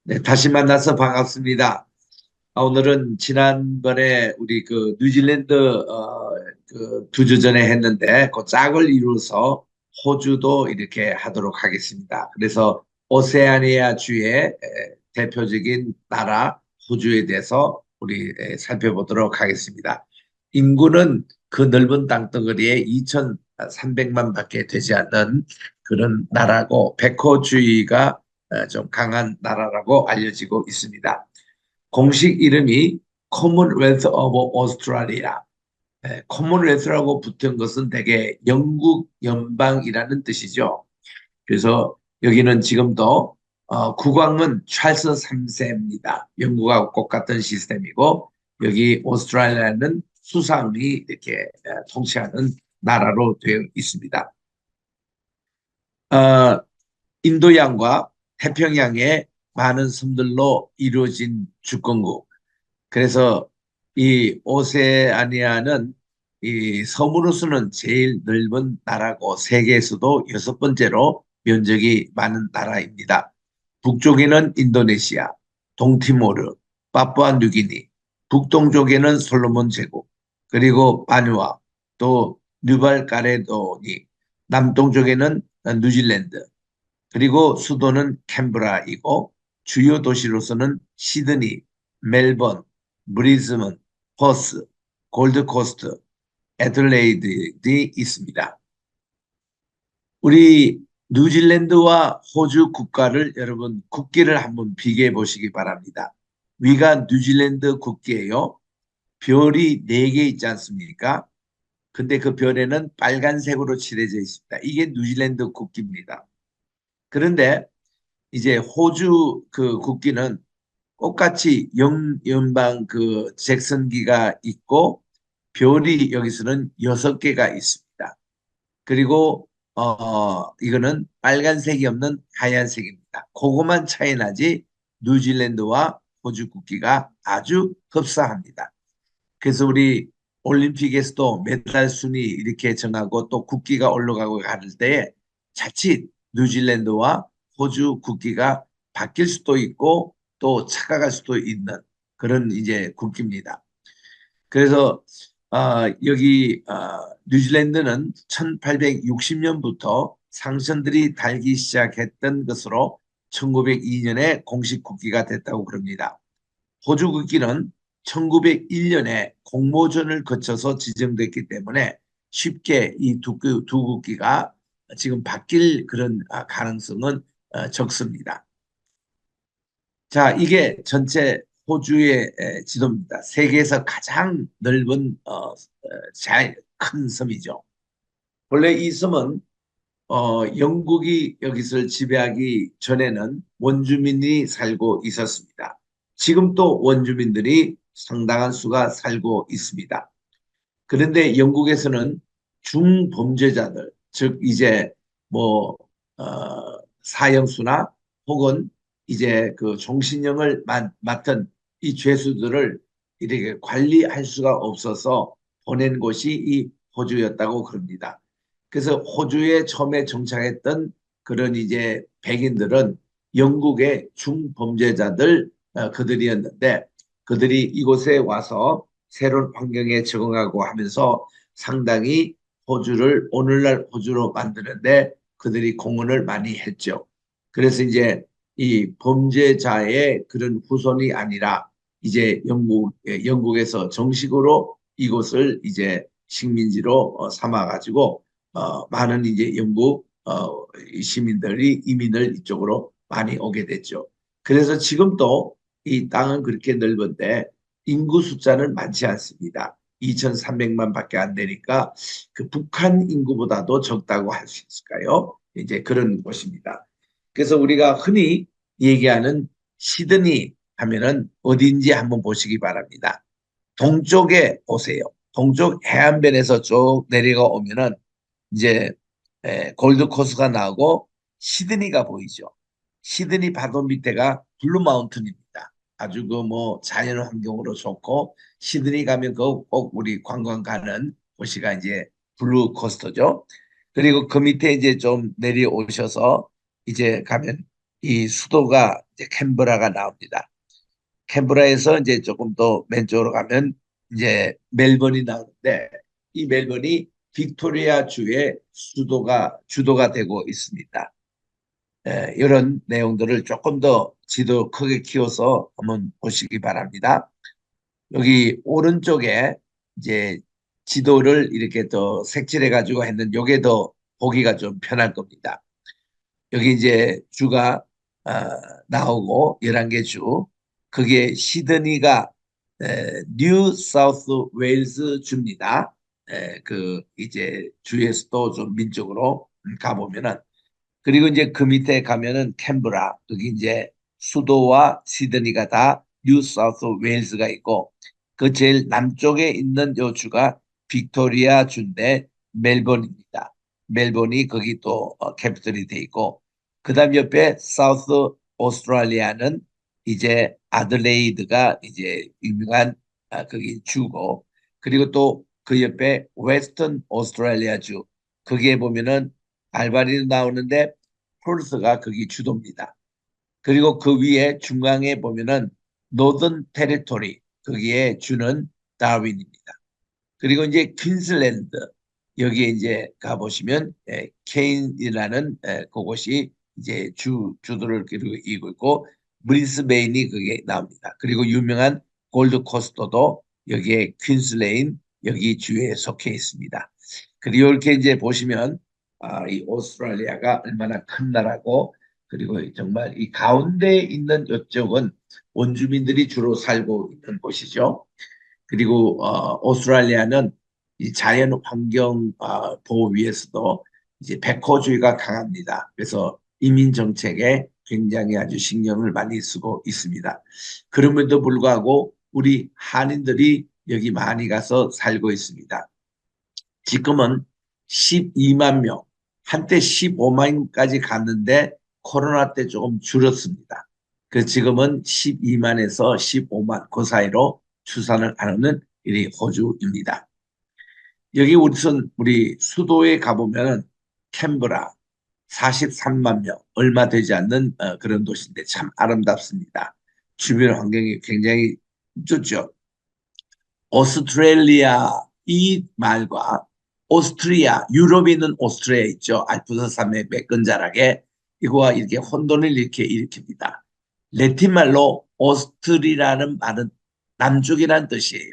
네, 다시 만나서 반갑습니다. 오늘은 지난번에 우리 그 뉴질랜드 그두 주 전에 했는데 그 짝을 이루어서 호주도 이렇게 하도록 하겠습니다. 그래서 오세아니아 주의 대표적인 나라 호주에 대해서 우리 살펴보도록 하겠습니다. 인구는 그 넓은 땅덩어리에 2,300만 밖에 되지 않는 그런 나라고 백호주의가 좀 강한 나라라고 알려지고 있습니다. 공식 이름이 Commonwealth of Australia. 커먼웰스라고 붙은 것은 대개 영국 연방이라는 뜻이죠. 그래서 여기는 지금도 국왕은 찰스 3세입니다. 영국하고 똑같은 시스템이고 여기 오스트레일리아는 수상이 이렇게 통치하는 나라로 되어 있습니다. 어, 인도양과 태평양의 많은 섬들로 이루어진 주권국. 그래서 이 오세아니아는 이 섬으로서는 제일 넓은 나라고 세계에서도 여섯 번째로 면적이 많은 나라입니다. 북쪽에는 인도네시아, 동티모르, 파푸아뉴기니, 북동쪽에는 솔로몬 제국, 그리고 바누아, 또 뉴발카레도니, 남동쪽에는 뉴질랜드, 그리고 수도는 캔버라이고 주요 도시로서는 시드니, 멜번, 브리즈번, 퍼스, 골드코스트, 애들레이드에 있습니다. 우리 뉴질랜드와 호주 국가를 여러분 국기를 한번 비교해 보시기 바랍니다. 위가 뉴질랜드 국기예요. 별이 4개 있지 않습니까? 근데 그 별에는 빨간색으로 칠해져 있습니다. 이게 뉴질랜드 국기입니다. 그런데 이제 호주 그 국기는 똑같이 영연방 그 잭슨기가 있고 별이 여기서는 6개가 있습니다. 그리고 이거는 빨간색이 없는 하얀색입니다. 그것만 차이 나지 뉴질랜드와 호주 국기가 아주 흡사합니다. 그래서 우리 올림픽에서도 메달 순위 이렇게 정하고 또 국기가 올라가고 할 때 자칫 뉴질랜드와 호주 국기가 바뀔 수도 있고 또 착각할 수도 있는 그런 이제 국기입니다. 그래서 여기 뉴질랜드는 1860년부터 상선들이 달기 시작했던 것으로 1902년에 공식 국기가 됐다고 그럽니다. 호주 국기는 1901년에 공모전을 거쳐서 지정됐기 때문에 쉽게 이 두 국기가 지금 바뀔 그런 가능성은 적습니다. 자, 이게 전체 호주의 지도입니다. 세계에서 가장 넓은 큰 섬이죠. 원래 이 섬은 영국이 여기서 지배하기 전에는 원주민이 살고 있었습니다. 지금 또 원주민들이 상당한 수가 살고 있습니다. 그런데 영국에서는 중범죄자들, 즉 이제 뭐 사형수나 혹은 이제 그 종신형을 맡은 이 죄수들을 이렇게 관리할 수가 없어서 보낸 곳이 이 호주였다고 그럽니다. 그래서 호주에 처음에 정착했던 그런 이제 백인들은 영국의 중범죄자들 그들이었는데 그들이 이곳에 와서 새로운 환경에 적응하고 하면서 상당히 호주를 오늘날 호주로 만드는데 그들이 공헌을 많이 했죠. 그래서 이제 이 범죄자의 그런 후손이 아니라 이제 영국에서 정식으로 이곳을 이제 식민지로 삼아가지고 많은 이제 영국 시민들이 이민을 이쪽으로 많이 오게 됐죠. 그래서 지금도 이 땅은 그렇게 넓은데 인구 숫자는 많지 않습니다. 2,300만 밖에 안 되니까 그 북한 인구보다도 적다고 할 수 있을까요? 이제 그런 곳입니다. 그래서 우리가 흔히 얘기하는 시드니 하면은 어딘지 한번 보시기 바랍니다. 동쪽에 오세요. 동쪽 해안변에서 쭉 내려가 오면은 이제 골드코스트가 나오고 시드니가 보이죠. 시드니 바로 밑에가 블루 마운틴입니다. 아주 그 뭐 자연 환경으로 좋고 시드니 가면 그 꼭 우리 관광 가는 곳이가 이제 블루 코스터죠. 그리고 그 밑에 이제 좀 내려오셔서 이제 가면 이 수도가 이제 캔버라가 나옵니다. 캔버라에서 이제 조금 더 왼쪽으로 가면 이제 멜번이 나오는데 이 멜번이 빅토리아 주의 주도가 되고 있습니다. 이런 내용들을 조금 더 지도 크게 키워서 한번 보시기 바랍니다. 여기 오른쪽에 이제 지도를 이렇게 더 색칠해 가지고 했는 요게 더 보기가 좀 편할 겁니다. 여기 이제 주가 어, 나오고 11개 주. 그게 시드니가 뉴 사우스 웨일즈 주입니다. 그 이제 주에서도 좀 민쪽으로 가보면은 그리고 이제 그 밑에 가면은 캔버라 여기 이제 수도와 시드니가 다 뉴 사우스 웨일즈가 있고 그 제일 남쪽에 있는 요 주가 빅토리아 주인데 멜번입니다. 멜번이 거기 또 캐피털이 돼 있고 그다음 옆에 사우스 오스트레일리아는 이제 아들레이드가 이제 유명한 거기 주고 그리고 또 그 옆에 웨스턴 오스트레일리아 주 거기에 보면은 알바니도 나오는데 폴스가 거기 주도입니다. 그리고 그 위에 중앙에 보면은 노던 테리토리 거기에 주는 다윈입니다. 그리고 이제 퀸슬랜드 여기에 이제 가보시면 케인이라는 그곳이 이제 주도를 그리고 이고 있고 브리스베인이 그게 나옵니다. 그리고 유명한 골드 코스트도 여기에 퀸슬레인 여기 주에 속해 있습니다. 그리고 이렇게 이제 보시면 이 오스트레일리아가 얼마나 큰 나라고 그리고 정말 이 가운데 있는 이쪽은 원주민들이 주로 살고 있는 곳이죠. 그리고 오스트레일리아는 이 자연 환경 보호 위해서도 이제 백호주의가 강합니다. 그래서 이민 정책에 굉장히 아주 신경을 많이 쓰고 있습니다. 그럼에도 불구하고 우리 한인들이 여기 많이 가서 살고 있습니다. 지금은 12만 명, 한때 15만까지 갔는데 코로나 때 조금 줄었습니다. 그 지금은 12만에서 15만 그 사이로 추산을 하는 이 호주입니다. 여기 우리 수도에 가보면 캔버라 43만 명, 얼마 되지 않는 그런 도시인데 참 아름답습니다. 주변 환경이 굉장히 좋죠. 오스트레일리아 이 말과 오스트리아, 유럽에 있는 오스트리아 있죠. 알프스 산맥 매끈자락에 이거와 이렇게 혼돈을 이렇게 일으킵니다. 레틴 말로 오스트리라는 말은 남쪽이라는 뜻이에요.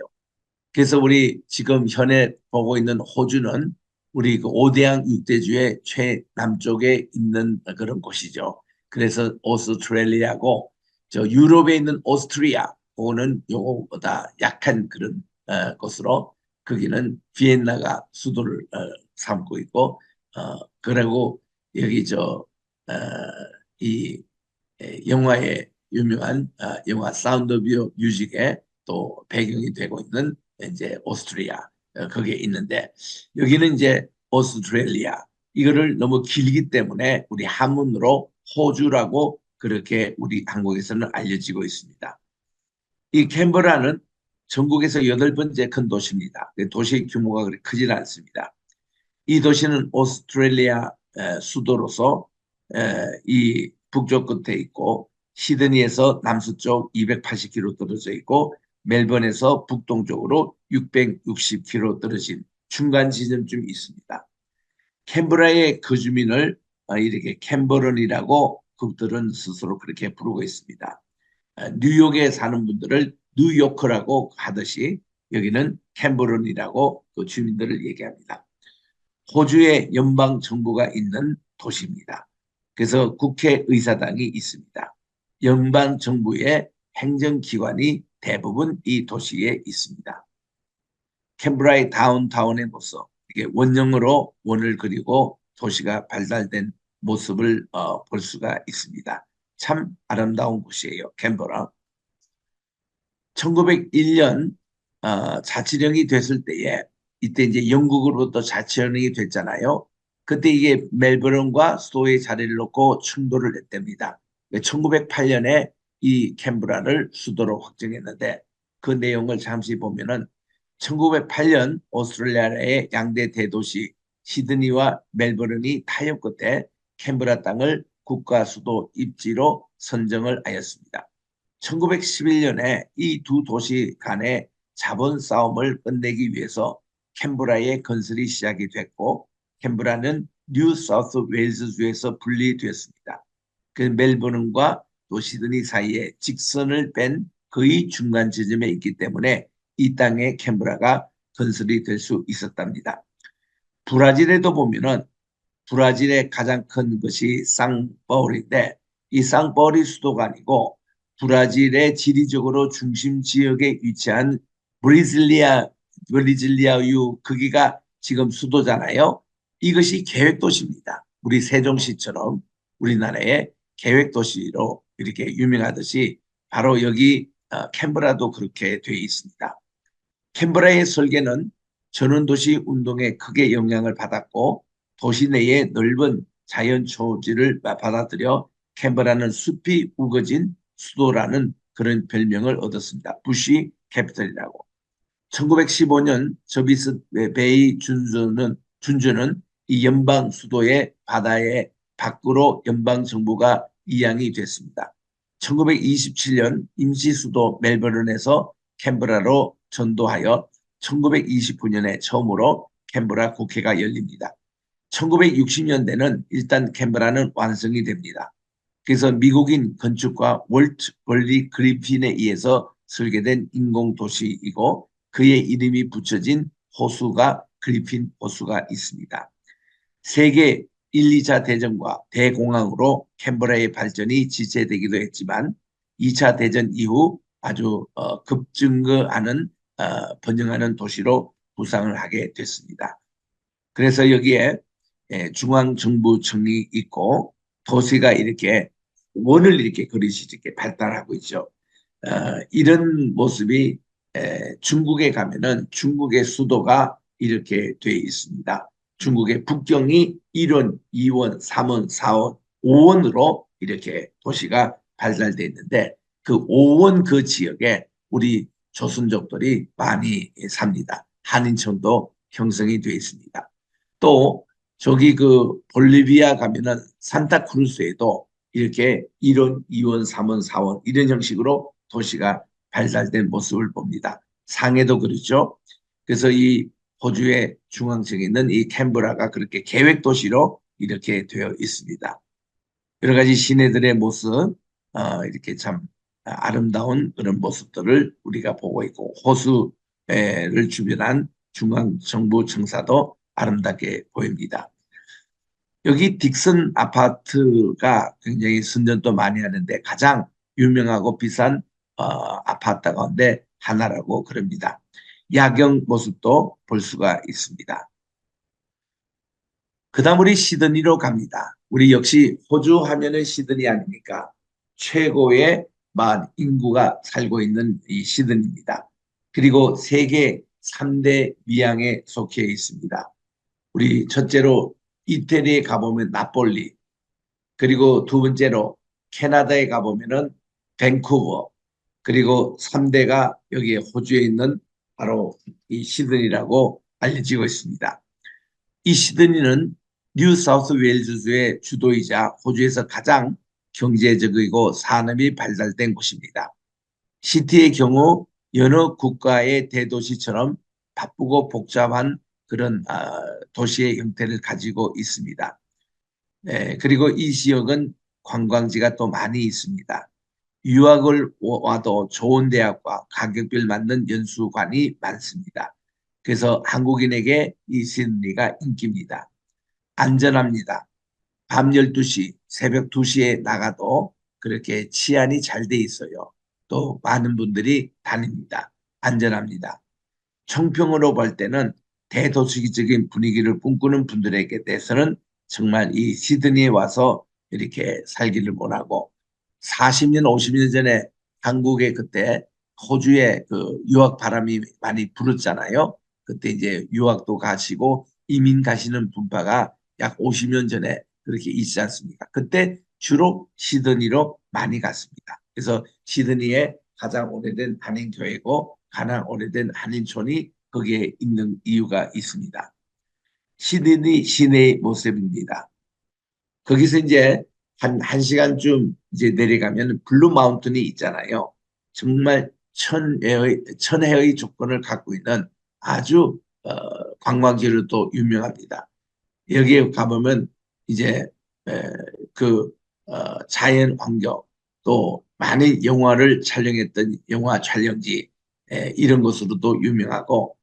그래서 우리 지금 현에 보고 있는 호주는 우리 그 오대양 육대주의 최남쪽에 있는 그런 곳이죠. 그래서 오스트레일리아고 저 유럽에 있는 오스트리아 그거는 요거보다 약한 그런 곳으로 거기는 비엔나가 수도를 삼고 있고 그리고 여기 이 영화의 유명한 영화 사운드 오브 뮤직의 또 배경이 되고 있는 이제 오스트리아 거기에 있는데 여기는 이제 오스트레일리아 이거를 너무 길기 때문에 우리 한문으로 호주라고 그렇게 우리 한국에서는 알려지고 있습니다. 이 캔버라는 전국에서 8번째 큰 도시입니다. 도시 규모가 그렇게 크지는 않습니다. 이 도시는 오스트레일리아 수도로서 이 북쪽 끝에 있고 시드니에서 남서쪽 280km 떨어져 있고 멜번에서 북동쪽으로 660km 떨어진 중간 지점쯤 있습니다. 캔버라의 거주민을 이렇게 캔버런이라고 그들은 스스로 그렇게 부르고 있습니다. 뉴욕에 사는 분들을 뉴요커라고 하듯이 여기는 캔버런이라고 그 주민들을 얘기합니다. 호주의 연방 정부가 있는 도시입니다. 그래서 국회의사당이 있습니다. 연방 정부의 행정기관이 대부분 이 도시에 있습니다. 캔브라의 다운타운의 모습, 이게 원형으로 원을 그리고 도시가 발달된 모습을 볼 수가 있습니다. 참 아름다운 곳이에요. 캔버라. 1901년 자치령이 됐을 때에 이때 이제 영국으로부터 자치령이 됐잖아요. 그때 이게 멜버른과 수도의 자리를 놓고 충돌을 했답니다. 1908년에 이 캔브라를 수도로 확정했는데 그 내용을 잠시 보면은 1908년 오스트레일리아의 양대 대도시 시드니와 멜버른이 타협 끝에 캔브라 땅을 국가 수도 입지로 선정을 하였습니다. 1911년에 이 두 도시 간의 자본 싸움을 끝내기 위해서 캔버라의 건설이 시작이 됐고 캔버라는 뉴 사우스 웨일즈주에서 분리되었습니다. 그 멜버른과 또 시드니 사이에 직선을 뺀 거의 중간 지점에 있기 때문에 이 땅에 캔버라가 건설이 될 수 있었답니다. 브라질에도 보면은 브라질의 가장 큰 것이 상파울인데 이 상파울이 수도가 아니고 브라질의 지리적으로 중심 지역에 위치한 브리질리아유 거기가 지금 수도잖아요. 이것이 계획도시입니다. 우리 세종시처럼 우리나라의 계획도시로 이렇게 유명하듯이 바로 여기 캔버라도 그렇게 되어 있습니다. 캔버라의 설계는 전원도시 운동에 크게 영향을 받았고 도시 내의 넓은 자연 초지를 받아들여 캔버라는 숲이 우거진 수도라는 그런 별명을 얻었습니다. 부시 캐피털이라고. 1915년 저비스 베이 준주는 이 연방 수도의 바다의 밖으로 연방 정부가 이양이 됐습니다. 1927년 임시 수도 멜버른에서 캔버라로 전도하여 1929년에 처음으로 캔버라 국회가 열립니다. 1960년대는 일단 캔버라는 완성이 됩니다. 그래서 미국인 건축가 월트 벌리 그리핀에 의해서 설계된 인공도시이고 그의 이름이 붙여진 호수가 그리핀 호수가 있습니다. 세계 1, 2차 대전과 대공황으로 캔버라의 발전이 지체되기도 했지만 2차 대전 이후 아주 급증가하는 번영하는 도시로 부상을 하게 됐습니다. 그래서 여기에 중앙정부청이 있고 도시가 이렇게 원을 이렇게 그릇이 이렇게 발달하고 있죠. 이런 모습이 중국에 가면은 중국의 수도가 이렇게 되어 있습니다. 중국의 북경이 1원, 2원, 3원, 4원, 5원으로 이렇게 도시가 발달되어 있는데 그 5원 그 지역에 우리 조선족들이 많이 삽니다. 한인촌도 형성이 되어 있습니다. 또 저기 그 볼리비아 가면은 산타크루스에도 이렇게 1원, 2원, 3원, 4원 이런 형식으로 도시가 발달된 모습을 봅니다. 상해도 그렇죠. 그래서 이 호주의 중앙층에 있는 이 캔버라가 그렇게 계획 도시로 이렇게 되어 있습니다. 여러 가지 시내들의 모습, 이렇게 참 아름다운 그런 모습들을 우리가 보고 있고 호수를 주변한 중앙정부 청사도 아름답게 보입니다. 여기 딕슨 아파트가 굉장히 선전도 많이 하는데 가장 유명하고 비싼 아파트 가운데 하나라고 그럽니다. 야경 모습도 볼 수가 있습니다. 그 다음 우리 시드니로 갑니다. 우리 역시 호주 하면은 시드니 아닙니까? 최고의 인구가 살고 있는 이 시드니입니다. 그리고 세계 3대 위양에 속해 있습니다. 우리 첫째로 이태리에 가보면 나폴리, 그리고 두 번째로 캐나다에 가보면은 밴쿠버, 그리고 3대가 여기에 호주에 있는 바로 이 시드니라고 알려지고 있습니다. 이 시드니는 뉴 사우스 웨일즈주의 주도이자 호주에서 가장 경제적이고 산업이 발달된 곳입니다. 시티의 경우 여러 국가의 대도시처럼 바쁘고 복잡한 그런 도시의 형태를 가지고 있습니다. 그리고 이 지역은 관광지가 또 많이 있습니다. 유학을 와도 좋은 대학과 가격별 맞는 연수관이 많습니다. 그래서 한국인에게 이 시드니가 인기입니다. 안전합니다. 밤 12시, 새벽 2시에 나가도 그렇게 치안이 잘 돼 있어요. 또 많은 분들이 다닙니다. 안전합니다. 총평으로 볼 때는 대도시적인 분위기를 꿈꾸는 분들에게 대해서는 정말 이 시드니에 와서 이렇게 살기를 원하고 40년, 50년 전에 한국에 그때 호주에 그 유학 바람이 많이 불었잖아요. 그때 이제 유학도 가시고 이민 가시는 분파가 약 50년 전에 그렇게 있지 않습니까? 그때 주로 시드니로 많이 갔습니다. 그래서 시드니에 가장 오래된 한인교회고 가장 오래된 한인촌이 거기에 있는 이유가 있습니다. 시드니 시내의 모습입니다. 거기서 이제 한 시간쯤 이제 내려가면 블루 마운틴이 있잖아요. 정말 천혜의 조건을 갖고 있는 아주 관광지로 또 유명합니다. 여기에 가보면 이제 에, 그 자연 환경 또 많은 영화를 촬영했던 영화 촬영지 이런 것으로도 유명하고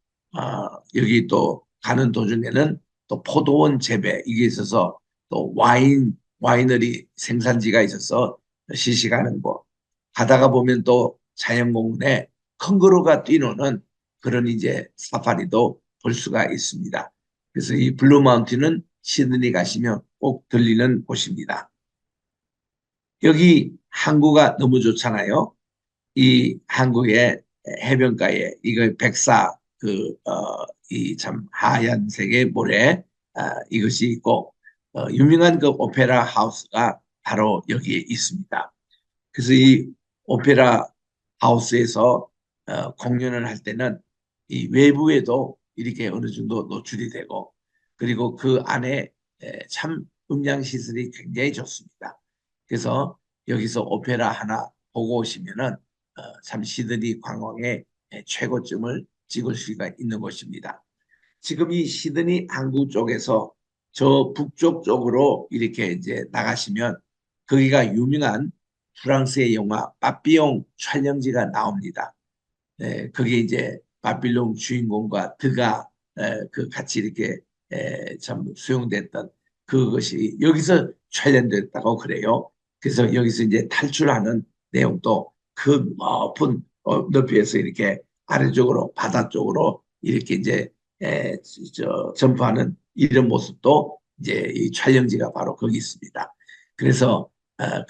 여기 또 가는 도중에는 또 포도원 재배 이게 있어서 또 와이너리 생산지가 있어서 시식하는 곳 가다가 보면 또 자연공원에 캥거루가 뛰노는 그런 이제 사파리도 볼 수가 있습니다. 그래서 이 블루 마운틴은 시드니 가시면 꼭 들리는 곳입니다. 여기 항구가 너무 좋잖아요. 이 한국의 해변가에 이거 백사 이 참 하얀색의 모래 이것이 있고 유명한 그 오페라 하우스가 바로 여기에 있습니다. 그래서 이 오페라 하우스에서 공연을 할 때는 이 외부에도 이렇게 어느 정도 노출이 되고 그리고 그 안에 참 음향 시설이 굉장히 좋습니다. 그래서 여기서 오페라 하나 보고 오시면은 참 시드니 관광의 최고점을 찍을 수가 있는 곳입니다. 지금 이 시드니 항구 쪽에서 저 북쪽 쪽으로 이렇게 이제 나가시면 거기가 유명한 프랑스의 영화 빠삐용 촬영지가 나옵니다. 그게 이제 바빌론 주인공과 드가 그 같이 이렇게 참 수용됐던 그것이 여기서 촬영됐다고 그래요. 그래서 여기서 이제 탈출하는 내용도 그 높은 높이에서 이렇게 아래쪽으로 바다 쪽으로 이렇게 이제 에, 점프하는 이런 모습도 이제 이 촬영지가 바로 거기 있습니다. 그래서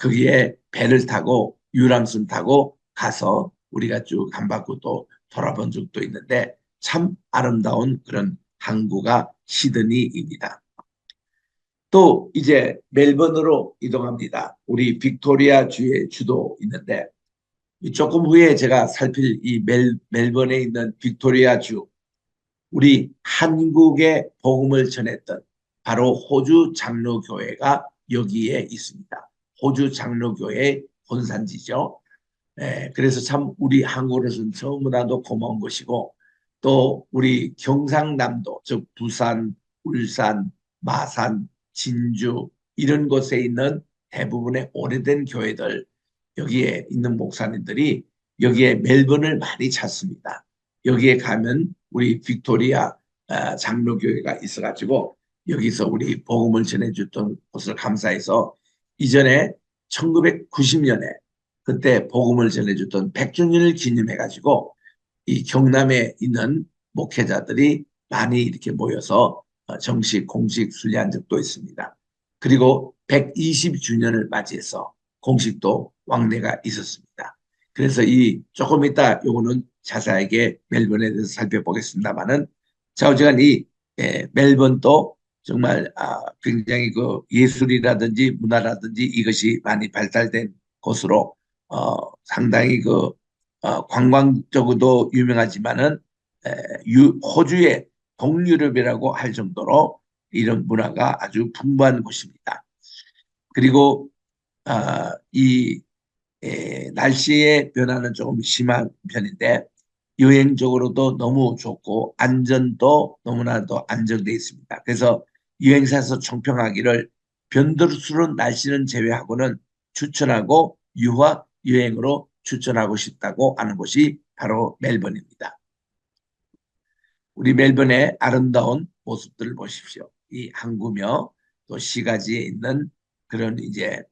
거기에 배를 타고 유람선 타고 가서 우리가 쭉 한 바퀴 또 돌아본 적도 있는데 참 아름다운 그런 항구가 시드니입니다. 또 이제 멜번으로 이동합니다. 우리 빅토리아 주의 주도 있는데 조금 후에 제가 살필 이 멜번에 있는 빅토리아 주 우리 한국의 복음을 전했던 바로 호주 장로교회가 여기에 있습니다. 호주 장로교회 본산지죠. 그래서 참 우리 한국으로서는 너무나도 고마운 것이고 또 우리 경상남도 즉 부산, 울산, 마산, 진주 이런 곳에 있는 대부분의 오래된 교회들 여기에 있는 목사님들이 여기에 멜번을 많이 찾습니다. 여기에 가면 우리 빅토리아 장로교회가 있어가지고 여기서 우리 복음을 전해줬던 것을 감사해서 이전에 1990년에 그때 복음을 전해줬던 100주년을 기념해가지고 이 경남에 있는 목회자들이 많이 이렇게 모여서 정식 공식 순례한 적도 있습니다. 그리고 120주년을 맞이해서 공식도 왕래가 있었습니다. 그래서 이 조금 이따 요거는 자세하게 멜번에 대해서 살펴보겠습니다만은 좌우지간 이 멜번도 정말 굉장히 그 예술이라든지 문화라든지 이것이 많이 발달된 곳으로 상당히 그 관광적으로도 유명하지만은 호주의 동유럽이라고 할 정도로 이런 문화가 아주 풍부한 곳입니다. 그리고 이 날씨의 변화는 조금 심한 편인데 여행적으로도 너무 좋고 안전도 너무나도 안정되어 있습니다. 그래서 여행사에서 총평하기를 변덕스러운 날씨는 제외하고는 추천하고 유화 여행으로 추천하고 싶다고 하는 곳이 바로 멜번입니다. 우리 멜번의 아름다운 모습들을 보십시오. 이 항구며 또 시가지에 있는 그런 이제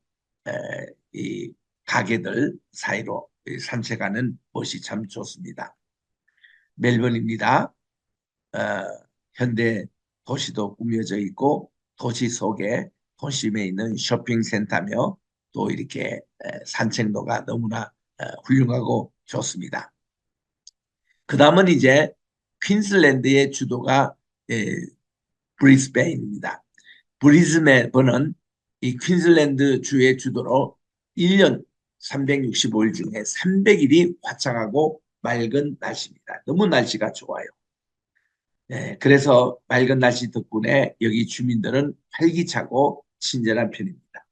이 가게들 사이로 산책하는 곳이 참 좋습니다. 멜번입니다. 어, 현대 도시도 꾸며져 있고 도시 속에 도심에 있는 쇼핑센터며 또 이렇게 산책로가 너무나 훌륭하고 좋습니다. 그 다음은 이제 퀸슬랜드의 주도가 브리스베인입니다. 브리즈번은 이 퀸슬랜드 주의 주도로 1년 365일 중에 300일이 화창하고 맑은 날씨입니다. 너무 날씨가 좋아요. 그래서 맑은 날씨 덕분에 여기 주민들은 활기차고 친절한 편입니다.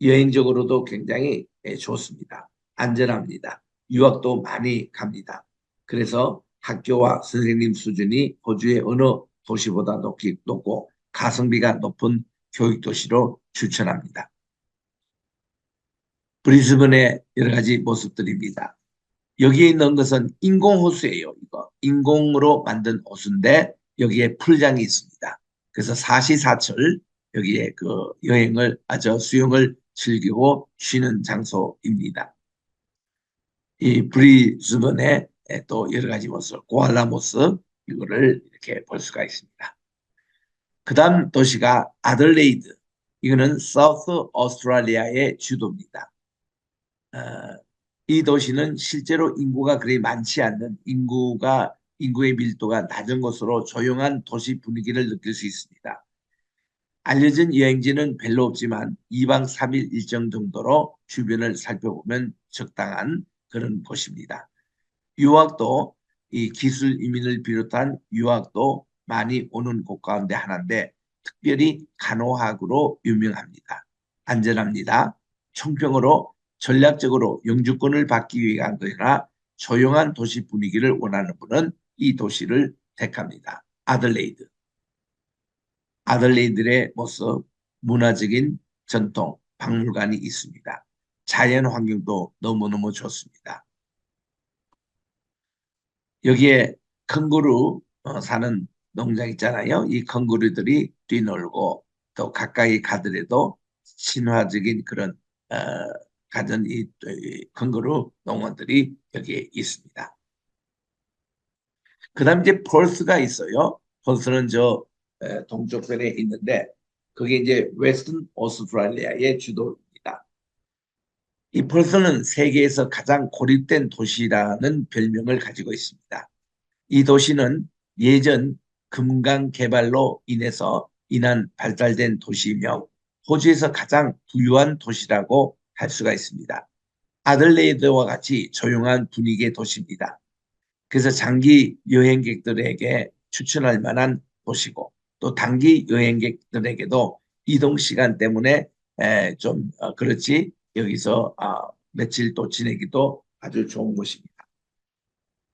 여행적으로도 굉장히 좋습니다. 안전합니다. 유학도 많이 갑니다. 그래서 학교와 선생님 수준이 호주의 어느 도시보다 높고 가성비가 높은 교육 도시로 추천합니다. 브리즈번의 여러 가지 모습들입니다. 여기에 있는 것은 인공호수예요. 이거 인공으로 만든 호수인데 여기에 풀장이 있습니다. 그래서 사시사철 여기에 그 여행을 수영을 즐기고 쉬는 장소입니다. 이 브리즈번의 또 여러 가지 모습, 고알라 모습 이거를 이렇게 볼 수가 있습니다. 그다음 도시가 아들레이드. 이거는 사우스 오스트레일리아의 주도입니다. 어, 이 도시는 실제로 인구가 그리 많지 않는 인구의 밀도가 낮은 곳으로 조용한 도시 분위기를 느낄 수 있습니다. 알려진 여행지는 별로 없지만 2박 3일 일정 정도로 주변을 살펴보면 적당한 그런 곳입니다. 유학도 이 기술 이민을 비롯한 유학도 많이 오는 곳 가운데 하나인데 특별히 간호학으로 유명합니다. 안전합니다. 총평으로 전략적으로 영주권을 받기 위한 것이나 조용한 도시 분위기를 원하는 분은 이 도시를 택합니다. 아들레이드. 아들레이드의 모습, 문화적인 전통, 박물관이 있습니다. 자연 환경도 너무너무 좋습니다. 여기에 캥거루 사는 농장 있잖아요. 이 캥거루들이 뛰놀고 또 가까이 가더라도 친화적인 그런 어, 가진 이 캥거루 농원들이 여기에 있습니다. 그다음 이제 펄스가 있어요. 펄스는 저 동쪽편에 있는데 그게 이제 웨스턴 오스트레일리아의 주도입니다. 이 펄스는 세계에서 가장 고립된 도시라는 별명을 가지고 있습니다. 이 도시는 예전 금강 개발로 인한 발달된 도시이며 호주에서 가장 부유한 도시라고 할 수가 있습니다. 아들레이드와 같이 조용한 분위기의 도시입니다. 그래서 장기 여행객들에게 추천할 만한 도시고 또 단기 여행객들에게도 이동 시간 때문에 좀 그렇지 여기서 며칠 또 지내기도 아주 좋은 곳입니다.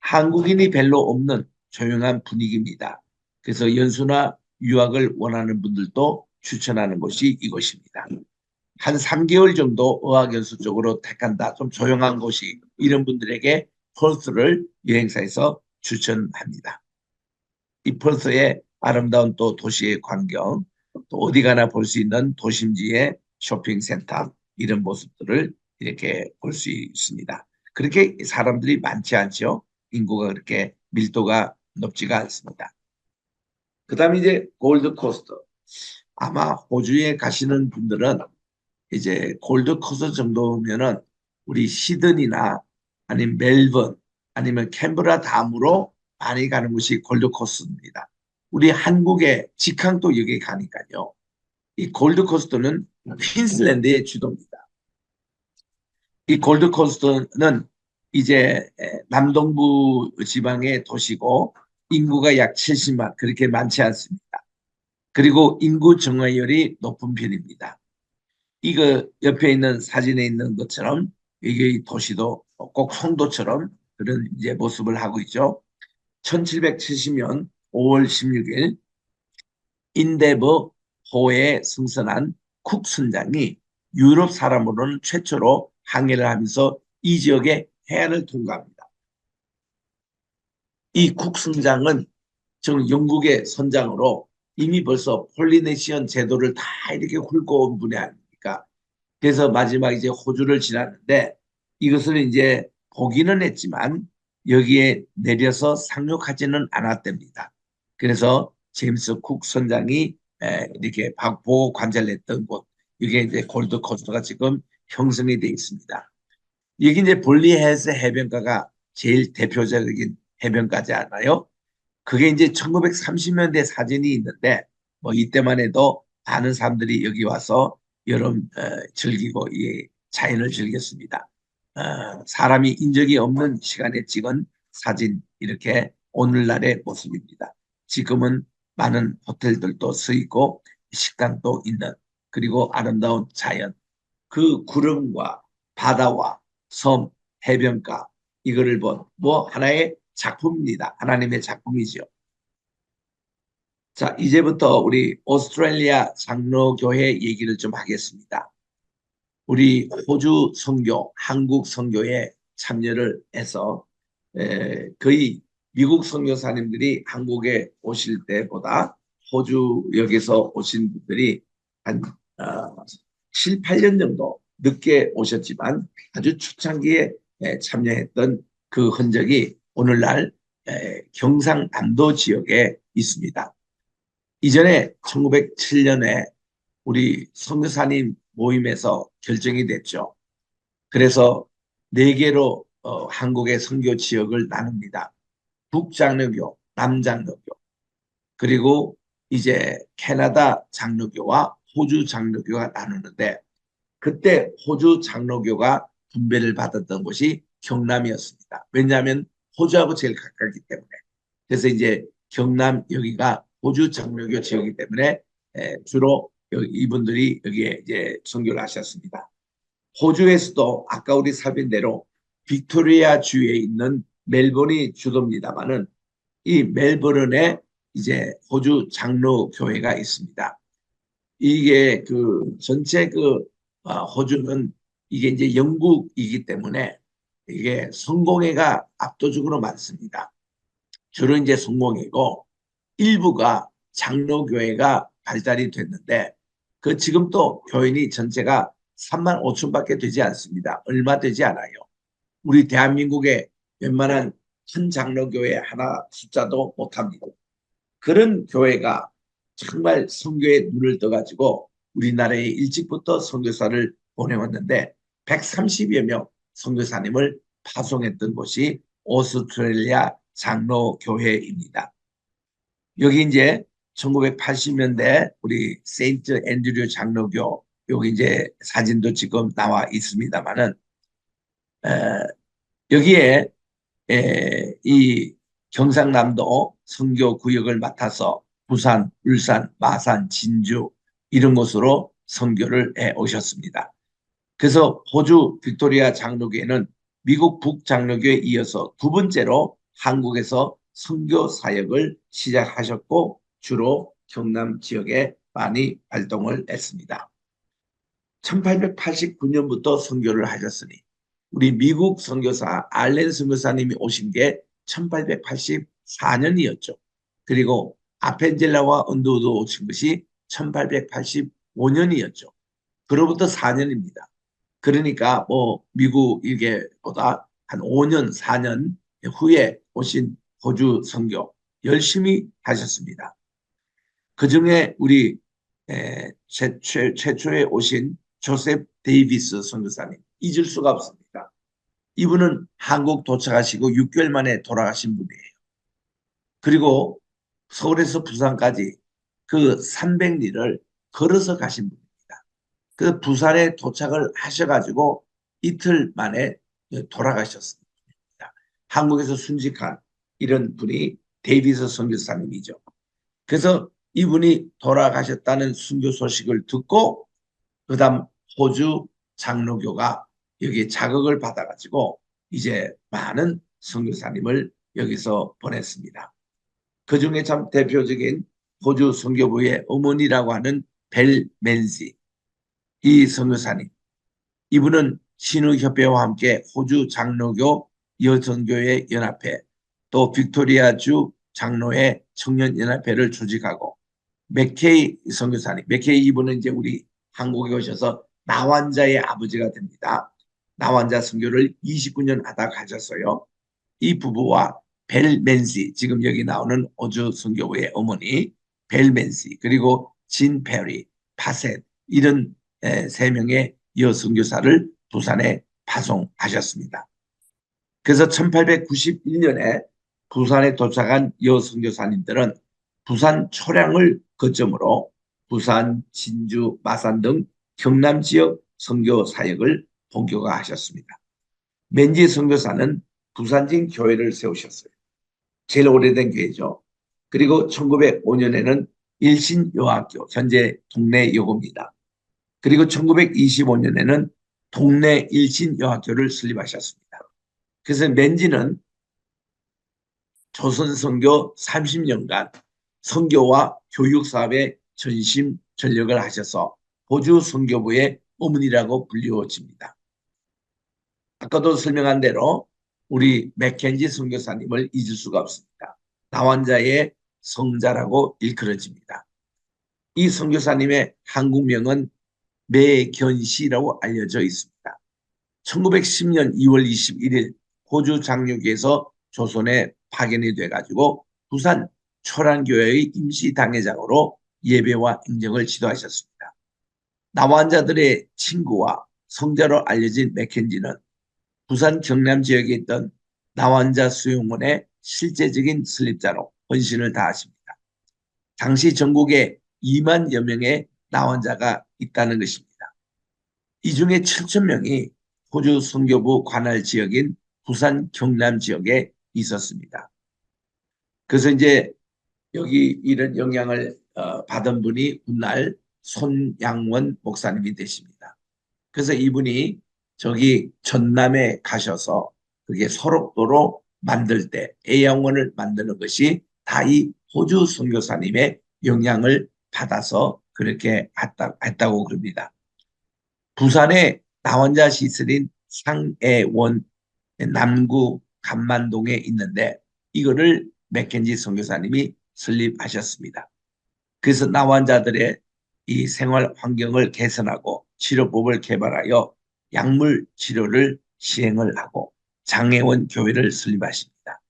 한국인이 별로 없는 조용한 분위기입니다. 그래서 연수나 유학을 원하는 분들도 추천하는 곳이 이곳입니다. 한 3개월 정도 어학연수 쪽으로 택한다. 좀 조용한 곳이 이런 분들에게 펄스를 여행사에서 추천합니다. 이 펄스의 아름다운 또 도시의 광경, 또 어디 가나 볼 수 있는 도심지의 쇼핑센터 이런 모습들을 이렇게 볼 수 있습니다. 그렇게 사람들이 많지 않죠. 인구가 그렇게 밀도가 높지가 않습니다. 그다음에 이제 골드코스트. 아마 호주에 가시는 분들은 이제 골드코스트 정도면은 우리 시드니나 아니면 멜번 아니면 캔버라 다음으로 많이 가는 곳이 골드코스트입니다. 우리 한국의 직항도 여기 가니까요. 이 골드코스트는 퀸슬랜드의 주도입니다. 이 골드코스트는 이제 남동부 지방의 도시고 인구가 약 70만 그렇게 많지 않습니다. 그리고 인구 증가율이 높은 편입니다. 이거 옆에 있는 사진에 있는 것처럼 이게 도시도 꼭 송도처럼 그런 이제 모습을 하고 있죠. 1770년 5월 16일 인데버 호에 승선한 쿡 선장이 유럽 사람으로는 최초로 항해를 하면서 이 지역의 해안을 통과합니다. 이 쿡 선장은 지금 영국의 선장으로 이미 벌써 폴리네시언 제도를 다 이렇게 훑고 온 분이 아닙니까? 그래서 마지막 이제 호주를 지났는데 이것을 이제 보기는 했지만 여기에 내려서 상륙하지는 않았답니다. 그래서 제임스 쿡 선장이 이렇게 보고 관찰을 했던 곳 이게 이제 골드코스트가 지금 형성이 되어 있습니다. 여기 이제 볼리헤스 해변가가 제일 대표적인 해변가지 않아요? 그게 이제 1930년대 사진이 있는데 뭐 이때만 해도 많은 사람들이 여기 와서 여름 즐기고 이 자연을 즐겼습니다. 사람이 인적이 없는 시간에 찍은 사진 이렇게 오늘날의 모습입니다. 지금은 많은 호텔들도 서 있고 식당도 있는 그리고 아름다운 자연 그 구름과 바다와 섬, 해변가 이거를 본 뭐 하나의 작품입니다. 하나님의 작품이죠. 자, 이제부터 우리 오스트레일리아 장로교회 얘기를 좀 하겠습니다. 우리 호주 선교, 한국 선교에 참여를 해서 거의 미국 선교사님들이 한국에 오실 때보다 호주 역에서 오신 분들이 한 7, 8년 정도 늦게 오셨지만 아주 초창기에 참여했던 그 흔적이 오늘날 경상남도 지역에 있습니다. 이전에 1907년에 우리 선교사님 모임에서 결정이 됐죠. 그래서 네 개로 한국의 선교 지역을 나눕니다. 북장로교, 남장로교, 그리고 이제 캐나다 장로교와 호주 장로교가 나누는데 그때 호주 장로교가 분배를 받았던 곳이 경남이었습니다. 왜냐하면 호주하고 제일 가깝기 때문에. 그래서 이제 경남 여기가 호주 장로교 지역이기 때문에 주로 이분들이 여기에 이제 선교를 하셨습니다. 호주에서도 아까 우리 살핀 대로 빅토리아 주에 있는 멜번이 주도입니다만은 이 멜버른에 이제 호주 장로 교회가 있습니다. 이게 그 전체 그 호주는 이게 이제 영국이기 때문에 이게 성공회가 압도적으로 많습니다. 주로 이제 성공회고 일부가 장로교회가 발달이 됐는데 그 지금 또 교인이 전체가 3만 5천밖에 되지 않습니다. 얼마 되지 않아요. 우리 대한민국의 웬만한 큰 장로교회 하나 숫자도 못합니다. 그런 교회가 정말 선교에 눈을 떠가지고 우리나라에 일찍부터 선교사를 보내왔는데 130여 명 선교사님을 파송했던 곳이 오스트레일리아 장로교회입니다. 여기 이제 1980년대 우리 세인트 앤드류 장로교 여기 이제 사진도 지금 나와 있습니다만은 여기에 이 경상남도 선교 구역을 맡아서 부산, 울산, 마산, 진주 이런 곳으로 선교를 해 오셨습니다. 그래서 호주 빅토리아 장로교회는 미국 북장로교에 이어서 두 번째로 한국에서 선교 사역을 시작하셨고 주로 경남 지역에 많이 활동을 했습니다. 1889년부터 선교를 하셨으니 우리 미국 선교사 알렌 선교사님이 오신 게 1884년이었죠. 그리고 아펜젤라와 언더우드 오신 것이 1885년이었죠. 그로부터 4년입니다. 그러니까 뭐 미국 이게보다 한 5년, 4년 후에 오신 호주 선교 열심히 하셨습니다. 그중에 우리 최초에 오신 조셉 데이비스 선교사님 잊을 수가 없습니다. 이분은 한국 도착하시고 6개월 만에 돌아가신 분이에요. 그리고 서울에서 부산까지 그 300리를 걸어서 가신 분입니다. 그 부산에 도착을 하셔가지고 이틀 만에 돌아가셨습니다. 한국에서 순직한 이런 분이 데이비스 선교사님이죠. 그래서 이분이 돌아가셨다는 순교 소식을 듣고 그다음 호주 장로교가 여기 자극을 받아가지고 이제 많은 선교사님을 여기서 보냈습니다. 그중에 참 대표적인 호주 선교부의 어머니라고 하는 벨 맨시 이 선교사님 이분은 신우협회와 함께 호주 장로교 여성교회 연합회 또 빅토리아주 장로회 청년연합회를 조직하고 맥케이 선교사님 맥케이 이분은 이제 우리 한국에 오셔서 나환자의 아버지가 됩니다. 나환자 선교를 29년 하다 가셨어요. 이 부부와 벨 맨시 지금 여기 나오는 호주 선교부의 어머니 벨 맨시 그리고 진 페리 파셋 이런 세 명의 여선교사를 부산에 파송하셨습니다. 그래서 1891년에 부산에 도착한 여선교사님들은 부산 초량을 거점으로 부산, 진주, 마산 등 경남 지역 선교 사역을 본격화하셨습니다. 맨지 선교사는 부산진 교회를 세우셨어요. 제일 오래된 교회죠. 그리고 1905년에는 일신여학교, 현재 동네 여고입니다. 그리고 1925년에는 동네 일신여학교를 설립하셨습니다. 그래서 맨지는 조선 선교 30년간 선교와 교육 사업에 전심 전력을 하셔서 호주 선교부의 어머니라고 불리워집니다. 아까도 설명한 대로 우리 맥켄지 선교사님을 잊을 수가 없습니다. 나환자의 성자라고 일컬어집니다. 이 선교사님의 한국명은 매견시라고 알려져 있습니다. 1910년 2월 21일 호주 장로교에서 조선에 파견이 돼가지고 부산 초란교회의 임시 당회장으로 예배와 행정을 지도하셨습니다. 나환자들의 친구와 성자로 알려진 맥켄지는 부산 경남 지역에 있던 나환자 수용원의 실제적인 설립자로 헌신을 다하십니다. 당시 전국에 2만여 명의 나환자가 있다는 것입니다. 이 중에 7천 명이 호주 선교부 관할 지역인 부산 경남 지역에 있었습니다. 그래서 이제 여기 이런 영향을 받은 분이 훗날 손양원 목사님이 되십니다. 그래서 이분이 저기 전남에 가셔서 그게 소록도로 만들 때 애양원을 만드는 것이 다 이 호주 선교사님의 영향을 받아서 그렇게 했다고 그럽니다. 부산에 나환자 시설인 상애원 남구 감만동에 있는데 이거를 맥켄지 선교사님이 설립하셨습니다. 그래서 나환자들의 이 생활 환경을 개선하고 치료법을 개발하여 약물 치료를 시행을 하고 장애원 교회를 설립하십니다.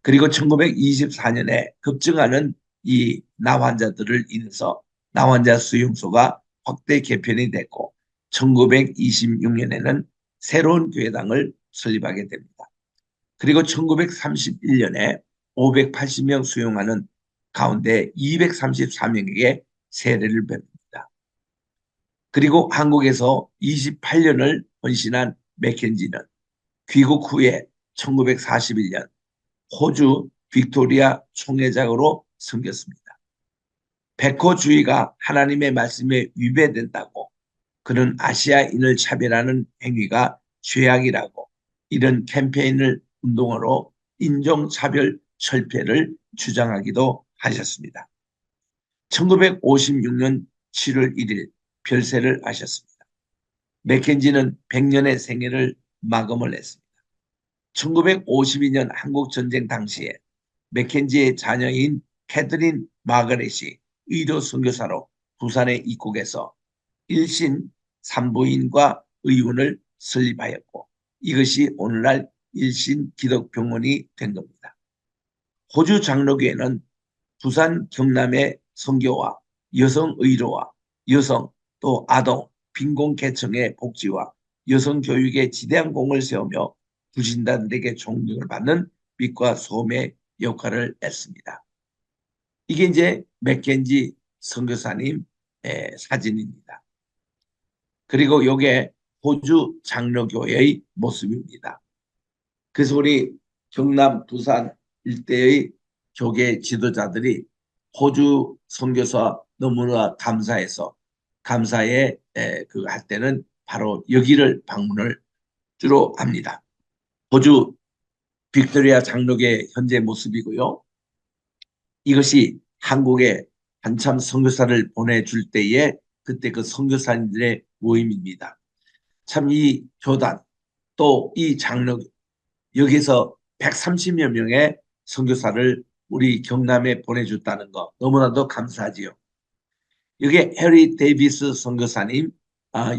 그리고 1924년에 급증하는 이 나환자들을 인해서 나환자 수용소가 확대 개편이 됐고 1926년에는 새로운 교회당을 설립하게 됩니다. 그리고 1931년에 580명 수용하는 가운데 234명에게 세례를 뵙습니다. 그리고 한국에서 28년을 헌신한 맥켄지는 귀국 후에 1941년 호주 빅토리아 총회장으로 섬겼습니다. 백호주의가 하나님의 말씀에 위배된다고 그는 아시아인을 차별하는 행위가 죄악이라고 이런 캠페인을 운동으로 인종차별 철폐를 주장하기도 하셨습니다. 1956년 7월 1일 별세를 하셨습니다. 맥켄지는 100년의 생애를 마감을 했습니다. 1952년 한국전쟁 당시에 맥켄지의 자녀인 캐드린 마거렛이 의료 선교사로 부산에 입국해서 일신 산부인과 의원을 설립하였고 이것이 오늘날 일신 기독병원이 된 겁니다. 호주 장로교회는 부산 경남의 선교와 여성 의료와 여성 또 아동 빈곤계층의 복지와 여성 교육에 지대한 공을 세우며 불신자들에게 존경을 받는 빛과 소금의 역할을 했습니다. 이게 이제 맥켄지 선교사님 사진입니다. 그리고 이게 호주 장로교회의 모습입니다. 그래서 우리 경남 부산 일대의 교계 지도자들이 호주 선교사 너무나 감사해서 감사에 그 할 때는 바로 여기를 방문을 주로 합니다. 호주 빅토리아 장로교 현재 모습이고요. 이것이 한국에 한참 선교사를 보내줄 때에 그때 그 선교사님들의 모임입니다. 참 이 교단 또 이 장로 여기서 130여 명의 선교사를 우리 경남에 보내줬다는 거 너무나도 감사하지요. 이게 해리 데이비스 선교사님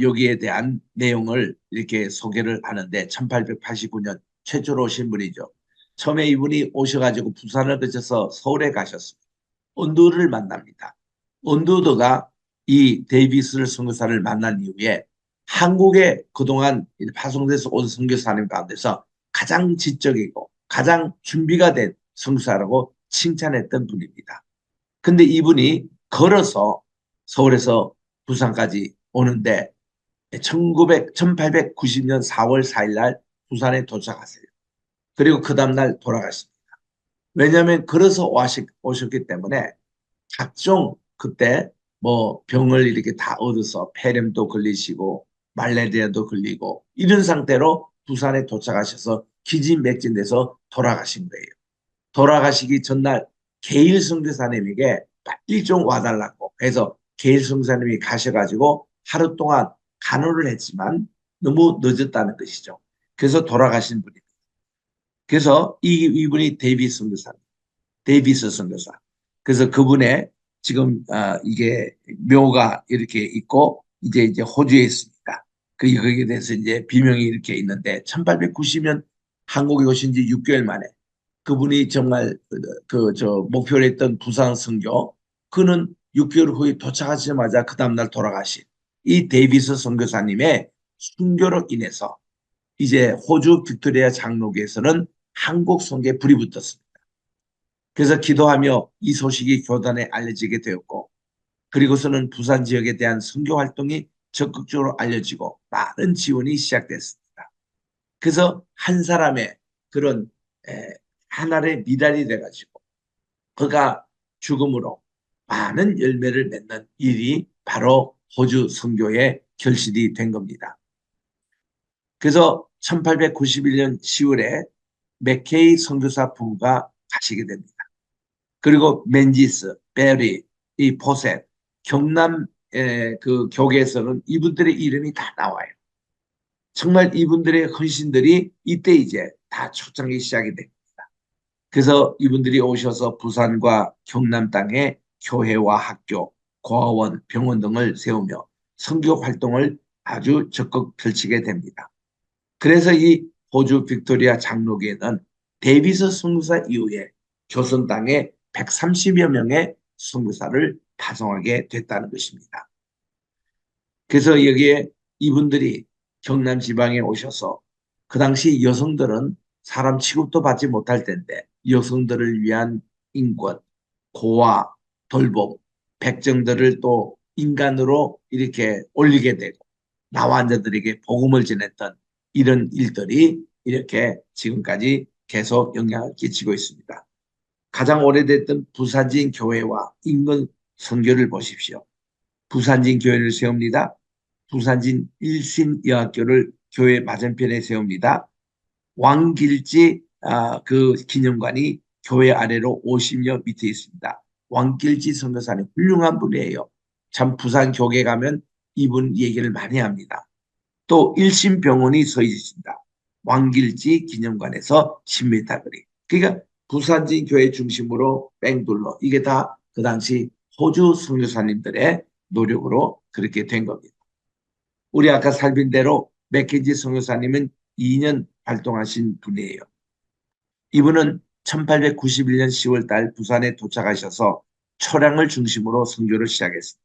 여기에 대한 내용을 이렇게 소개를 하는데 1889년 최초로 오신 분이죠. 처음에 이분이 오셔가지고 부산을 거쳐서 서울에 가셨습니다. 언두를 만납니다. 언두드가 이 데이비스 선교사를 만난 이후에 한국에 그동안 파송돼서 온 선교사님 가운데서 가장 지적이고 가장 준비가 된 선교사라고 칭찬했던 분입니다. 근데 이분이 걸어서 서울에서 부산까지 오는데 1890년 4월 4일 날 부산에 도착하세요. 그리고 그 다음날 돌아가십니다. 왜냐하면 걸어서 오셨기 때문에 각종 그때 뭐 병을 이렇게 다 얻어서 폐렴도 걸리시고 말라리아도 걸리고 이런 상태로 부산에 도착하셔서 기진맥진돼서 돌아가신 거예요. 돌아가시기 전날 게일 선교사님에게 빨리 좀 와달라고 해서 게일 선교사님이 가셔가지고 하루 동안 간호를 했지만 너무 늦었다는 것이죠. 그래서 돌아가신 분입니다. 그래서 이분이 데이비스 선교사, 데이비스 선교사. 그래서 그분의 지금 이게 묘가 이렇게 있고 이제 호주에 있습니다. 거기에 대해서 이제 비명이 이렇게 있는데 1890년 한국에 오신 지 6개월 만에 그분이 정말 저 목표로 했던 부산 선교 그는 6개월 후에 도착하자마자 그 다음날 돌아가신 이 데이비스 선교사님의 순교로 인해서 이제 호주 빅토리아 장로교에서는 한국 선교에 불이 붙었습니다. 그래서 기도하며 이 소식이 교단에 알려지게 되었고 그리고서는 부산 지역에 대한 선교 활동이 적극적으로 알려지고 많은 지원이 시작됐습니다. 그래서 한 사람의 그런 하나의 미랄이 돼가지고 그가 죽음으로 많은 열매를 맺는 일이 바로 호주 선교의 결실이 된 겁니다. 그래서 1891년 10월에 맥케이 선교사 부부가 가시게 됩니다. 그리고 맨지스, 베리, 이 포셋, 경남 그 교계에서는 이분들의 이름이 다 나와요. 정말 이분들의 헌신들이 이때 이제 다 초창기 시작이 됩니다. 그래서 이분들이 오셔서 부산과 경남 땅에 교회와 학교, 고아원, 병원 등을 세우며 선교 활동을 아주 적극 펼치게 됩니다. 그래서 이 호주 빅토리아 장로교회는 데이비스 선교사 이후에 조선 땅에 130여 명의 선교사를 파송하게 됐다는 것입니다. 그래서 여기에 이분들이 경남 지방에 오셔서 그 당시 여성들은 사람 취급도 받지 못할 텐데 여성들을 위한 인권, 고아, 돌봄, 백정들을 또 인간으로 이렇게 올리게 되고 나환자들에게 복음을 전했던 이런 일들이 이렇게 지금까지 계속 영향을 끼치고 있습니다. 가장 오래됐던 부산진 교회와 인근 선교를 보십시오. 부산진 교회를 세웁니다. 부산진 일신여학교를 교회 맞은편에 세웁니다. 왕길지 그 기념관이 교회 아래로 50여 밑에 있습니다. 왕길지 선교사님 훌륭한 분이에요. 참 부산 교계 가면 이분 얘기를 많이 합니다. 또 일신병원이 서 있습니다. 왕길지 기념관에서 10m 거리. 그러니까 부산진 교회 중심으로 뺑둘러 이게 다 그 당시 호주 선교사님들의 노력으로 그렇게 된 겁니다. 우리 아까 살핀 대로 맥켄지 선교사님은 2년 활동하신 분이에요. 이분은 1891년 10월 달 부산에 도착하셔서 초량을 중심으로 선교를 시작했습니다.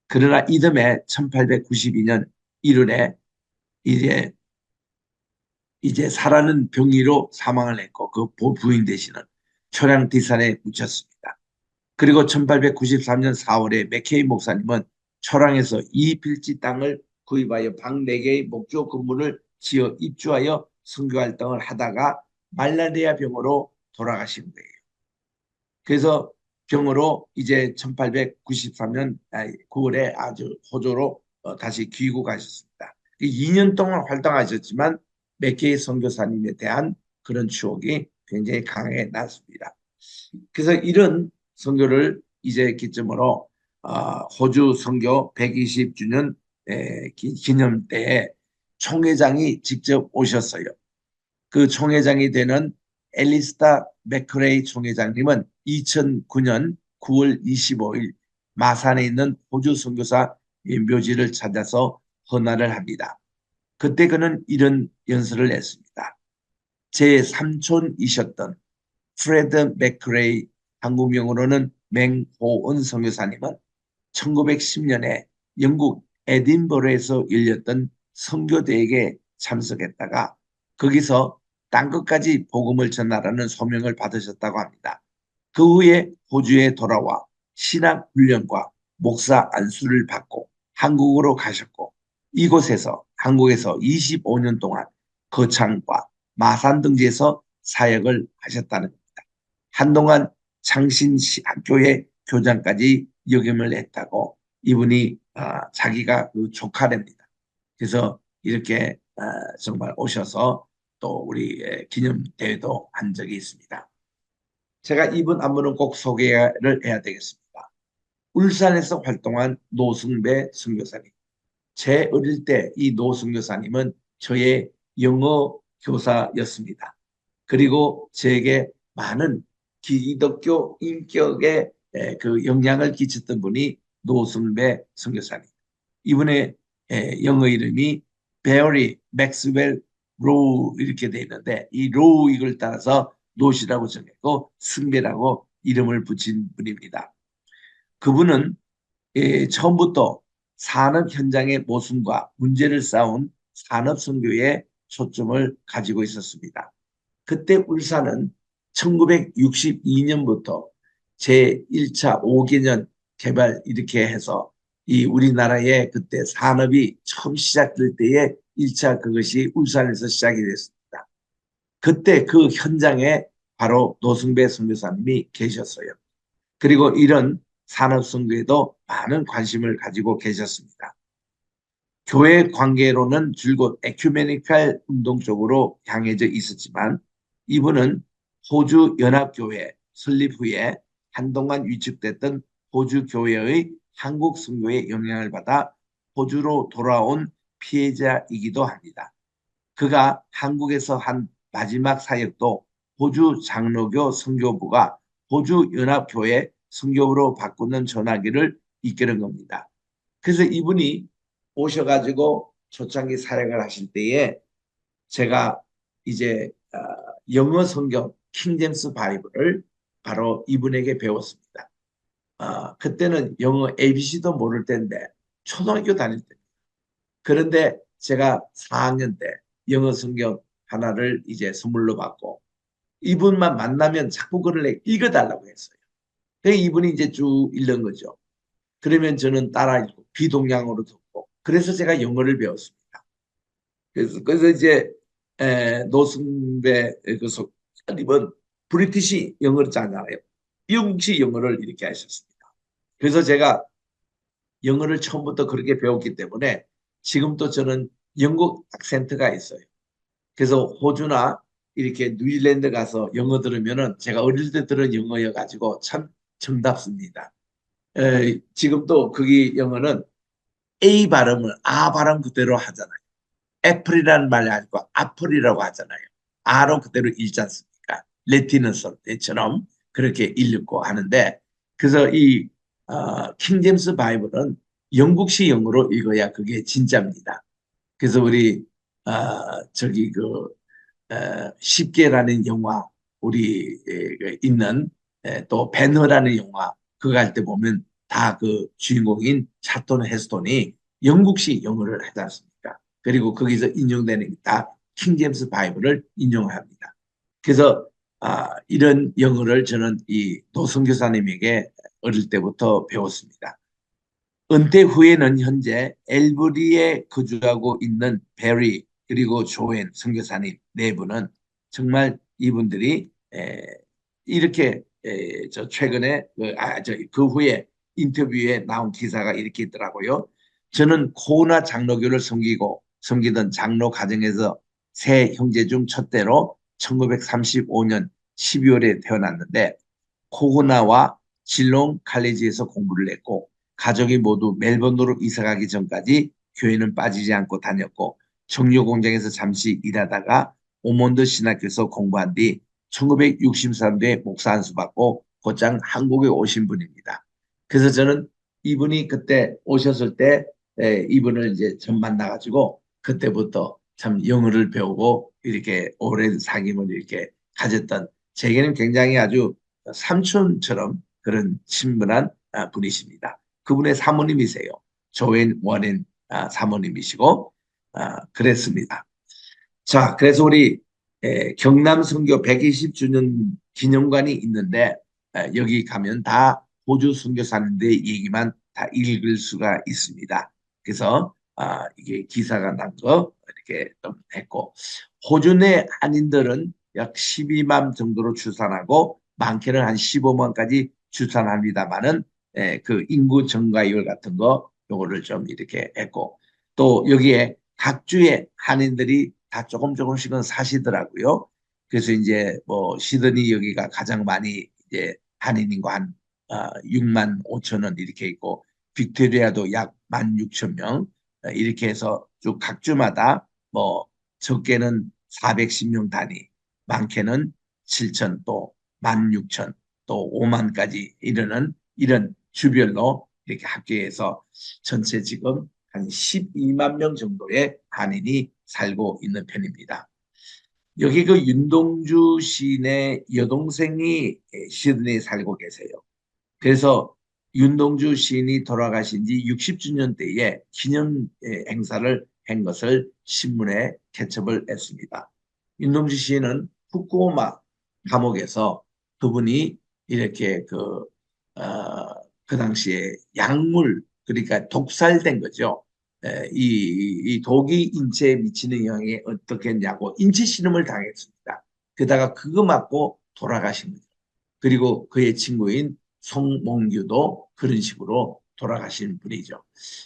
그러나 이듬해 1892년 1월에 이제 사라는 병이로 사망을 했고 그 부인 되시는 초량 디산에 묻혔습니다. 그리고 1893년 4월에 맥케이 목사님은 초량에서 이 필지 땅을 구입하여 방 4개의 목조 건물을 지어 입주하여 선교 활동을 하다가 말라리아 병으로 돌아가신 거예요. 그래서 병으로 이제 1893년 9월에 아주 호조로 다시 귀국하셨습니다. 2년 동안 활동하셨지만 맥케이 선교사님에 대한 그런 추억이 굉장히 강하게 났습니다. 그래서 이런 선교를 이제 기점으로 호주 선교 120주년 기념 때에 총회장이 직접 오셨어요. 그 총회장이 되는 엘리스타 맥크레이 총회장님은 2009년 9월 25일 마산에 있는 호주 선교사 묘지를 찾아서 헌화를 합니다. 그때 그는 이런 연설을 했습니다. 제 삼촌이셨던 프레드 맥크레이, 한국명으로는 맹호은 선교사님은 1910년에 영국 에딘버러에서 열렸던 선교대회에 참석했다가 거기서 땅끝까지 복음을 전하라는 소명을 받으셨다고 합니다. 그 후에 호주에 돌아와 신학 훈련과 목사 안수를 받고 한국으로 가셨고 이곳에서 한국에서 25년 동안 거창과 마산 등지에서 사역을 하셨다는 겁니다. 한동안 창신학교의 교장까지 역임을 했다고 이분이 자기가 그 조카랍니다. 그래서 이렇게 정말 오셔서 또 우리 기념 대회도 한 적이 있습니다. 제가 이분 안무는 꼭 소개를 해야 되겠습니다. 울산에서 활동한 노승배 선교사님. 제 어릴 때 이 노선교사님은 저의 영어 교사였습니다. 그리고 제게 많은 기독교 인격에 그 영향을 끼쳤던 분이 노승배 선교사님. 이분의 영어 이름이 베리 맥스웰 로우 이렇게 돼 있는데 이 로우 이걸 따라서 노시라고 정했고 승배라고 이름을 붙인 분입니다. 그분은 처음부터 산업 현장의 모순과 문제를 쌓은 산업 선교에 초점을 가지고 있었습니다. 그때 울산은 1962년부터 제1차 5개년 개발 이렇게 해서 이 우리나라의 그때 산업이 처음 시작될 때에 1차 그것이 울산에서 시작이 됐습니다. 그때 그 현장에 바로 노승배 선교사님이 계셨어요. 그리고 이런 산업선교에도 많은 관심을 가지고 계셨습니다. 교회 관계로는 줄곧 에큐메니칼 운동 쪽으로 향해져 있었지만 이분은 호주 연합교회 설립 후에 한동안 위축됐던 호주 교회의 한국 선교에 영향을 받아 호주로 돌아온 피해자이기도 합니다. 그가 한국에서 한 마지막 사역도 호주 장로교 선교부가 호주 연합교회 선교부로 바꾸는 전화기를 이끄는 겁니다. 그래서 이분이 오셔가지고 초창기 사역을 하실 때에 제가 이제 영어 성경 킹제임스 바이블을 바로 이분에게 배웠습니다. 그때는 영어 ABC도 모를 때인데 초등학교 다닐 때. 그런데 제가 4학년 때 영어 성경 하나를 이제 선물로 받고 이분만 만나면 자꾸 그걸 읽어달라고 했어요. 그래서 이분이 이제 쭉 읽는 거죠. 그러면 저는 따라 읽고 비동량으로 듣고 그래서 제가 영어를 배웠습니다. 그래서 이제 노승배 그 목사님은 브리티시 영어를 잘하잖아요. 영국식 영어를 이렇게 하셨습니다. 그래서 제가 영어를 처음부터 그렇게 배웠기 때문에 지금도 저는 영국 악센트가 있어요. 그래서 호주나 이렇게 뉴질랜드 가서 영어 들으면은 제가 어릴 때 들은 영어여가지고 참 정답습니다. 지금도 거기 영어는 A 발음을 아 발음 그대로 하잖아요. 애플이라는 말이 아니고 아플이라고 하잖아요. 아로 그대로 읽지 않습니까? 레티는 때처럼 그렇게 읽고 하는데 그래서 이 킹제임스 바이블은 영국식 영어로 읽어야 그게 진짜입니다. 그래서 우리 저기 그 쉽게라는 영화 우리 있는 또 배너라는 영화 그거 할 때 보면 다 그 주인공인 차톤 헤스톤이 영국식 영어를 하지 않습니까? 그리고 거기서 인용되는 게 다 킹제임스 바이블을 인용합니다. 그래서 이런 영어를 저는 이 노선 교사님에게 어릴 때부터 배웠습니다. 은퇴 후에는 현재 엘브리에 거주하고 있는 베리 그리고 조앤 선교사님 네 분은 정말 이분들이 이렇게 저 최근에 그 후에 인터뷰에 나온 기사가 이렇게 있더라고요. 저는 코나 장로교를 섬기던 장로 가정에서 세 형제 중 첫째로 1935년 12월에 태어났는데 코고나와 질롱 칼리지에서 공부를 했고 가족이 모두 멜번으로 이사가기 전까지 교회는 빠지지 않고 다녔고 정유 공장에서 잠시 일하다가 오몬드 신학교에서 공부한 뒤 1963년도에 목사 안수 받고 곧장 한국에 오신 분입니다. 그래서 저는 이분이 그때 오셨을 때 이분을 이제 전 만나가지고 그때부터 참 영어를 배우고 이렇게 오랜 사귐을 이렇게 가졌던 제게는 굉장히 아주 삼촌처럼 그런 친근한 분이십니다. 그분의 사모님이세요. 조앤 원앤 사모님이시고 그랬습니다. 자, 그래서 우리 경남 선교 120주년 기념관이 있는데 여기 가면 다 호주 선교사님들 얘기만 다 읽을 수가 있습니다. 그래서 이게 기사가 난 거 이렇게 좀 했고 호주 내 한인들은 약 12만 정도로 추산하고 많게는 한 15만까지 추산합니다만은 그 인구 증가율 같은 거 요거를 좀 이렇게 했고 또 여기에 각 주에 한인들이 다 조금 조금씩은 사시더라고요. 그래서 이제 뭐 시드니 여기가 가장 많이 이제 한인 인구 한 6만 5천 원 이렇게 있고 빅토리아도 약 16,000명 이렇게 해서 쭉 각 주마다 뭐 적게는 410명 단위, 많게는 7천 또 16,000 또 5만까지 이르는 이런 주별로 이렇게 합계해서 전체 지금 한 12만 명 정도의 한인이 살고 있는 편입니다. 여기 그 윤동주 시인의 여동생이 시드니에 살고 계세요. 그래서 윤동주 시인이 돌아가신 지 60주년 때에 기념 행사를 한 것을 신문에 개첩을 했습니다. 윤동주 시인은 후쿠오마 감옥에서 그분이 이렇게 그 당시에 약물, 그러니까 독살된 거죠. 이 독이 인체에 미치는 영향이 어떻겠냐고 인체 실험을 당했습니다. 게다가 그거 맞고 돌아가신 거죠. 그리고 그의 친구인 송몽규도 그런 식으로 돌아가신 분이죠.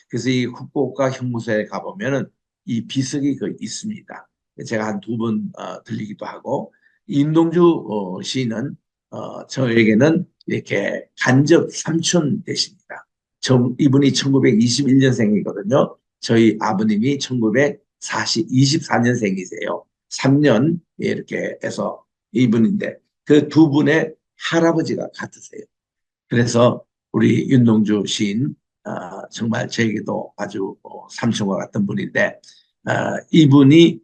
그래서 이 후쿠오카 형무소에 가보면은 이 비석이 그 있습니다. 제가 한 두 번 들리기도 하고 인동주 시인은 저에게는 이렇게 간접 삼촌 되십니다. 이분이 1921년생이거든요. 저희 아버님이 1924년생이세요. 3년 이렇게 해서 이분인데 그 두 분의 할아버지가 같으세요. 그래서 우리 윤동주 시인 정말 저에게도 아주 삼촌과 같은 분인데 이분의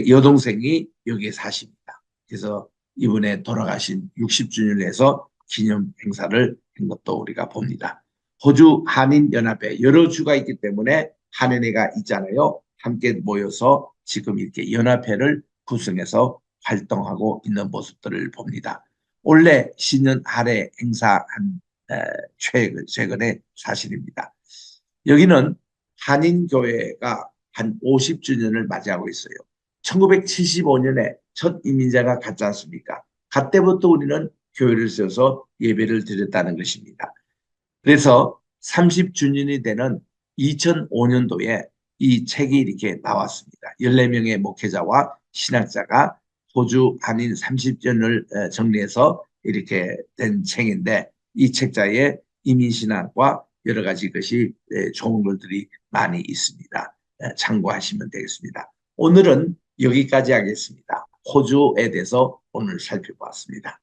여동생이 여기에 사십니다. 그래서 이분의 돌아가신 60주년을 해서 기념 행사를 한 것도 우리가 봅니다. 호주 한인연합회 여러 주가 있기 때문에 한인회가 있잖아요. 함께 모여서 지금 이렇게 연합회를 구성해서 활동하고 있는 모습들을 봅니다. 올해 신년 할애 행사한 최근의 사실입니다. 여기는 한인교회가 한 50주년을 맞이하고 있어요. 1975년에 첫 이민자가 갔지 않습니까? 그때부터 우리는 교회를 세워서 예배를 드렸다는 것입니다. 그래서 30주년이 되는 2005년도에 이 책이 이렇게 나왔습니다. 14명의 목회자와 신학자가 호주 한인 30년을 정리해서 이렇게 된 책인데 이 책자에 이민신학과 여러 가지 것이 좋은 글들이 많이 있습니다. 참고하시면 되겠습니다. 오늘은 여기까지 하겠습니다. 호주에 대해서 오늘 살펴보았습니다.